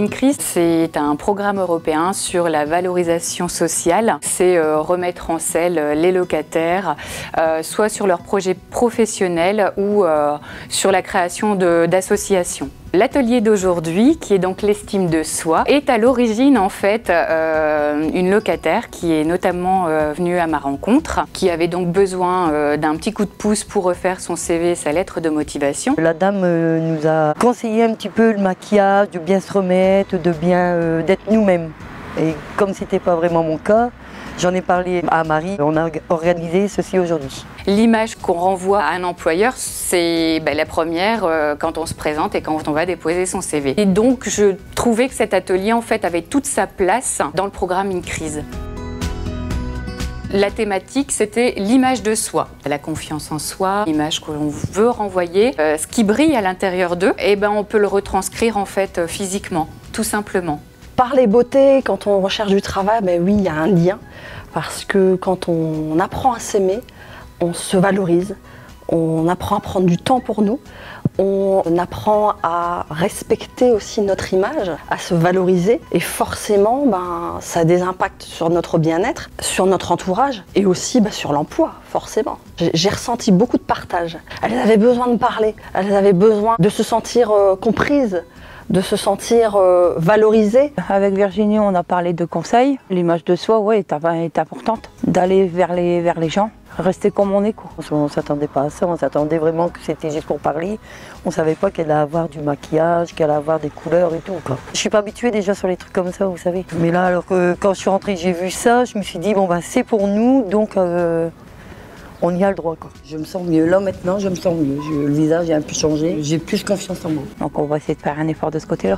INCRIS, c'est un programme européen sur la valorisation sociale. C'est remettre en selle les locataires, soit sur leurs projets professionnels ou sur la création d'associations. L'atelier d'aujourd'hui, qui est donc l'estime de soi, est à l'origine en fait une locataire qui est notamment venue à ma rencontre, qui avait donc besoin d'un petit coup de pouce pour refaire son CV et sa lettre de motivation. La dame nous a conseillé un petit peu le maquillage, de bien se remettre, de bien d'être nous-mêmes. Et comme c'était pas vraiment mon cas, j'en ai parlé à Marie, on a organisé ceci aujourd'hui. L'image qu'on renvoie à un employeur, c'est la première quand on se présente et quand on va déposer son CV. Et donc je trouvais que cet atelier en fait avait toute sa place dans le programme INCRIS. La thématique, c'était l'image de soi, la confiance en soi, l'image que l'on veut renvoyer, ce qui brille à l'intérieur d'eux, et on peut le retranscrire en fait physiquement, tout simplement. Par les beautés, quand on recherche du travail, oui, il y a un lien. Parce que quand on apprend à s'aimer, on se valorise, on apprend à prendre du temps pour nous, on apprend à respecter aussi notre image, à se valoriser. Et forcément, ça a des impacts sur notre bien-être, sur notre entourage et aussi sur l'emploi, forcément. J'ai ressenti beaucoup de partage. Elles avaient besoin de parler, elles avaient besoin de se sentir comprises, de se sentir valorisée. Avec Virginie, on a parlé de conseils. L'image de soi, est importante. D'aller vers les gens, rester comme on est, quoi. On ne s'attendait pas à ça, on s'attendait vraiment que c'était juste pour parler. On ne savait pas qu'elle allait avoir du maquillage, qu'elle allait avoir des couleurs et tout, quoi. Je ne suis pas habituée déjà sur les trucs comme ça, vous savez. Mais là, alors que quand je suis rentrée, j'ai vu ça, je me suis dit, c'est pour nous, donc on y a le droit, quoi. Je me sens mieux. Là, maintenant, je me sens mieux. Le visage a un peu changé. J'ai plus confiance en moi. Donc on va essayer de faire un effort de ce côté-là.